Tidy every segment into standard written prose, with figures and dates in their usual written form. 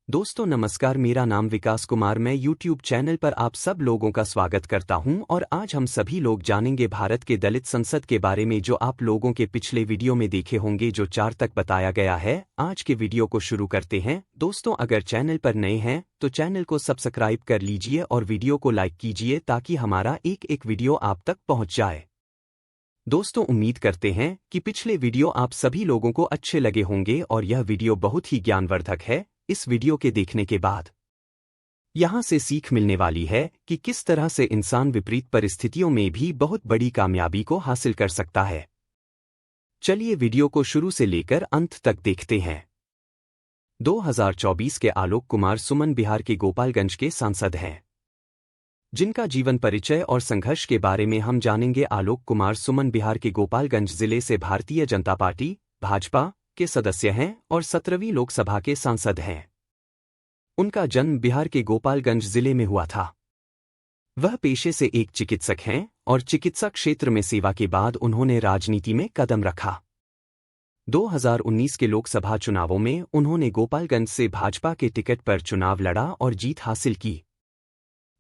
दोस्तों नमस्कार, मेरा नाम विकास कुमार। मैं YouTube चैनल पर आप सब लोगों का स्वागत करता हूं और आज हम सभी लोग जानेंगे भारत के दलित संसद के बारे में, जो आप लोगों के पिछले वीडियो में देखे होंगे जो 4 तक बताया गया है। आज के वीडियो को शुरू करते हैं। दोस्तों अगर चैनल पर नए हैं तो चैनल को सब्सक्राइब कर लीजिए और वीडियो को लाइक कीजिए ताकि हमारा एक वीडियो आप तक पहुँच जाए। दोस्तों उम्मीद करते हैं कि पिछले वीडियो आप सभी लोगों को अच्छे लगे होंगे और यह वीडियो बहुत ही ज्ञानवर्धक है। इस वीडियो के देखने के बाद यहां से सीख मिलने वाली है कि किस तरह से इंसान विपरीत परिस्थितियों में भी बहुत बड़ी कामयाबी को हासिल कर सकता है। चलिए वीडियो को शुरू से लेकर अंत तक देखते हैं। 2024 के आलोक कुमार सुमन बिहार के गोपालगंज के सांसद हैं, जिनका जीवन परिचय और संघर्ष के बारे में हम जानेंगे। आलोक कुमार सुमन बिहार के गोपालगंज जिले से भारतीय जनता पार्टी भाजपा के सदस्य हैं और 17वीं लोकसभा के सांसद हैं। उनका जन्म बिहार के गोपालगंज जिले में हुआ था। वह पेशे से एक चिकित्सक हैं और चिकित्सा क्षेत्र में सेवा के बाद उन्होंने राजनीति में कदम रखा। 2019 के लोकसभा चुनावों में उन्होंने गोपालगंज से भाजपा के टिकट पर चुनाव लड़ा और जीत हासिल की।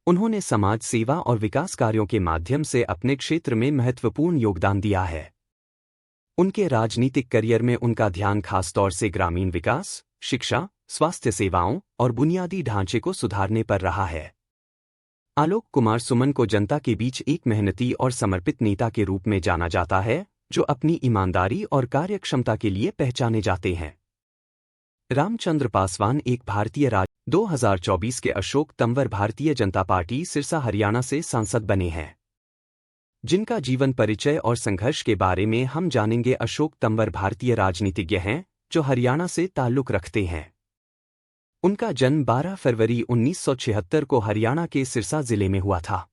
उन्होंने समाज सेवा और विकास कार्यों के माध्यम से अपने क्षेत्र में महत्वपूर्ण योगदान दिया है। उनके राजनीतिक करियर में उनका ध्यान खासतौर से ग्रामीण विकास, शिक्षा, स्वास्थ्य सेवाओं और बुनियादी ढांचे को सुधारने पर रहा है। आलोक कुमार सुमन को जनता के बीच एक मेहनती और समर्पित नेता के रूप में जाना जाता है, जो अपनी ईमानदारी और कार्यक्षमता के लिए पहचाने जाते हैं। रामचंद्र पासवान एक भारतीय 2024 के अशोक तंवर भारतीय जनता पार्टी सिरसा हरियाणा से सांसद बने हैं, जिनका जीवन परिचय और संघर्ष के बारे में हम जानेंगे। अशोक तंवर भारतीय राजनीतिज्ञ हैं जो हरियाणा से ताल्लुक रखते हैं। उनका जन्म 12 फरवरी 1976 को हरियाणा के सिरसा जिले में हुआ था।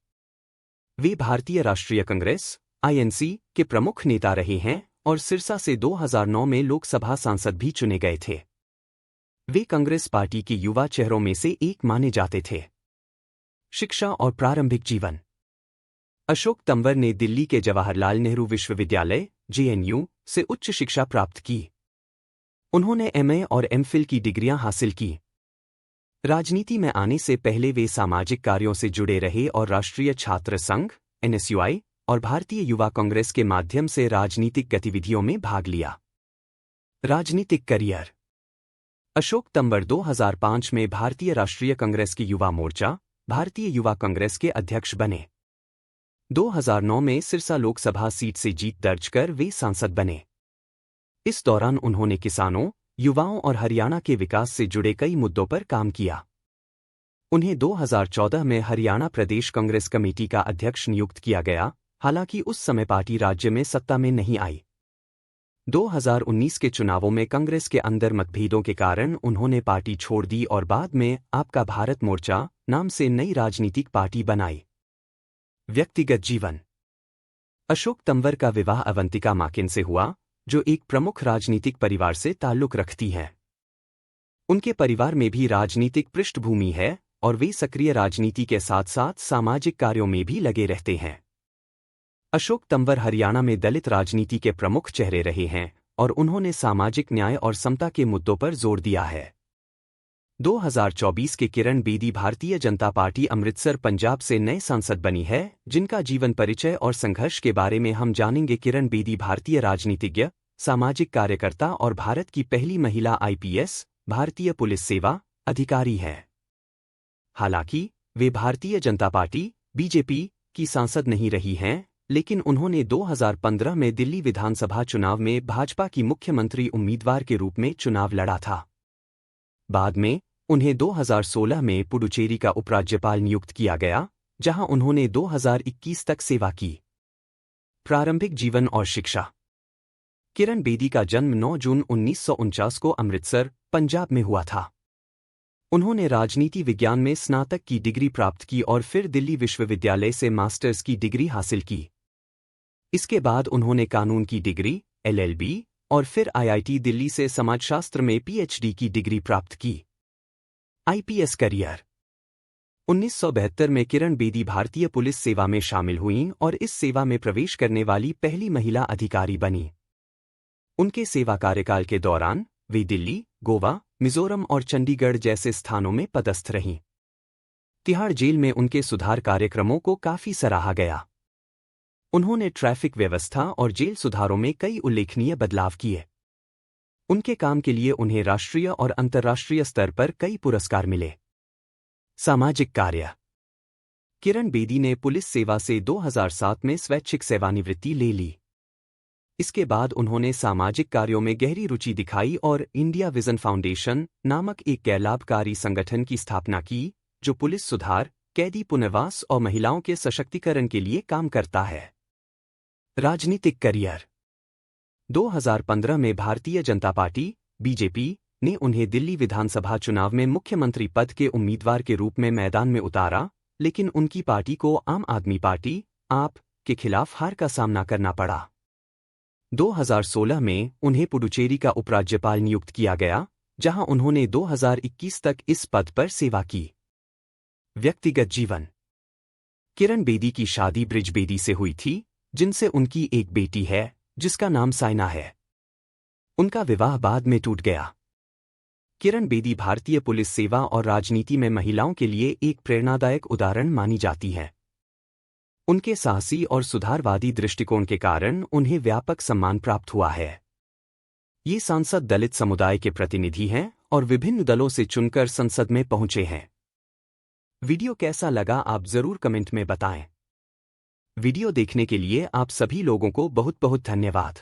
वे भारतीय राष्ट्रीय कांग्रेस (INC) के प्रमुख नेता रहे हैं और सिरसा से 2009 में लोकसभा सांसद भी चुने गए थे। वे कांग्रेस पार्टी के युवा चेहरों में से एक माने जाते थे। शिक्षा और प्रारंभिक जीवन। अशोक तंवर ने दिल्ली के जवाहरलाल नेहरू विश्वविद्यालय (JNU) से उच्च शिक्षा प्राप्त की। उन्होंने MA और MPhil की डिग्रियां हासिल की। राजनीति में आने से पहले वे सामाजिक कार्यों से जुड़े रहे और राष्ट्रीय छात्र संघ (NSUI) और भारतीय युवा कांग्रेस के माध्यम से राजनीतिक गतिविधियों में भाग लिया। राजनीतिक करियर। अशोक तंवर 2005 में भारतीय राष्ट्रीय कांग्रेस की युवा मोर्चा भारतीय युवा कांग्रेस के अध्यक्ष बने। 2009 में सिरसा लोकसभा सीट से जीत दर्ज कर वे सांसद बने। इस दौरान उन्होंने किसानों, युवाओं और हरियाणा के विकास से जुड़े कई मुद्दों पर काम किया। उन्हें 2014 में हरियाणा प्रदेश कांग्रेस कमेटी का अध्यक्ष नियुक्त किया गया, हालांकि उस समय पार्टी राज्य में सत्ता में नहीं आई। 2019 के चुनावों में कांग्रेस के अंदर मतभेदों के कारण उन्होंने पार्टी छोड़ दी और बाद में आपका भारत मोर्चा नाम से नई राजनीतिक पार्टी बनाई। व्यक्तिगत जीवन। अशोक तंवर का विवाह अवंतिका माकिन से हुआ, जो एक प्रमुख राजनीतिक परिवार से ताल्लुक रखती हैं। उनके परिवार में भी राजनीतिक पृष्ठभूमि है और वे सक्रिय राजनीति के साथ साथ सामाजिक कार्यों में भी लगे रहते हैं। अशोक तंवर हरियाणा में दलित राजनीति के प्रमुख चेहरे रहे हैं और उन्होंने सामाजिक न्याय और समता के मुद्दों पर जोर दिया है। 2024 के किरण बेदी भारतीय जनता पार्टी अमृतसर पंजाब से नए सांसद बनी है, जिनका जीवन परिचय और संघर्ष के बारे में हम जानेंगे। किरण बेदी भारतीय राजनीतिज्ञ, सामाजिक कार्यकर्ता और भारत की पहली महिला IPS भारतीय पुलिस सेवा अधिकारी हैं। हालांकि वे भारतीय जनता पार्टी BJP की सांसद नहीं रही हैं, लेकिन उन्होंने 2015 में दिल्ली विधानसभा चुनाव में भाजपा की मुख्यमंत्री उम्मीदवार के रूप में चुनाव लड़ा था। बाद में उन्हें 2016 में पुडुचेरी का उपराज्यपाल नियुक्त किया गया, जहां उन्होंने 2021 तक सेवा की। प्रारंभिक जीवन और शिक्षा। किरण बेदी का जन्म 9 जून 1949 को अमृतसर, पंजाब में हुआ था। उन्होंने राजनीति विज्ञान में स्नातक की डिग्री प्राप्त की और फिर दिल्ली विश्वविद्यालय से मास्टर्स की डिग्री हासिल की। इसके बाद उन्होंने कानून की डिग्री LLB और फिर IIT दिल्ली से समाजशास्त्र में PhD की डिग्री प्राप्त की। IPS career. 1972 में किरण बेदी भारतीय पुलिस सेवा में शामिल हुईं और इस सेवा में प्रवेश करने वाली पहली महिला अधिकारी बनी। उनके सेवा कार्यकाल के दौरान वे दिल्ली, गोवा, मिजोरम और चंडीगढ़ जैसे स्थानों में पदस्थ रहीं। तिहाड़ जेल में उनके सुधार कार्यक्रमों को काफी सराहा गया। उन्होंने ट्रैफिक व्यवस्था और जेल सुधारों में कई उल्लेखनीय बदलाव किए। उनके काम के लिए उन्हें राष्ट्रीय और अंतर्राष्ट्रीय स्तर पर कई पुरस्कार मिले। सामाजिक कार्य। किरण बेदी ने पुलिस सेवा से 2007 में स्वैच्छिक सेवानिवृत्ति ले ली। इसके बाद उन्होंने सामाजिक कार्यों में गहरी रुचि दिखाई और इंडिया विजन फाउंडेशन नामक एक गैर-लाभकारी संगठन की स्थापना की, जो पुलिस सुधार, कैदी पुनर्वास और महिलाओं के सशक्तिकरण के लिए काम करता है। राजनीतिक करियर। 2015 में भारतीय जनता पार्टी (बीजेपी) ने उन्हें दिल्ली विधानसभा चुनाव में मुख्यमंत्री पद के उम्मीदवार के रूप में मैदान में उतारा, लेकिन उनकी पार्टी को आम आदमी पार्टी (आप) के खिलाफ हार का सामना करना पड़ा। 2016 में उन्हें पुडुचेरी का उपराज्यपाल नियुक्त किया गया, जहां उन्होंने 2021 तक इस पद पर सेवा की। व्यक्तिगत जीवन। किरण बेदी की शादी ब्रिज बेदी से हुई थी, जिनसे उनकी एक बेटी है, जिसका नाम साइना है। उनका विवाह बाद में टूट गया। किरण बेदी भारतीय पुलिस सेवा और राजनीति में महिलाओं के लिए एक प्रेरणादायक उदाहरण मानी जाती हैं। उनके साहसी और सुधारवादी दृष्टिकोण के कारण उन्हें व्यापक सम्मान प्राप्त हुआ है। ये सांसद दलित समुदाय के प्रतिनिधि हैं और विभिन्न दलों से चुनकर संसद में पहुंचे हैं। वीडियो कैसा लगा आप जरूर कमेंट में बताएं। वीडियो देखने के लिए आप सभी लोगों को बहुत बहुत धन्यवाद।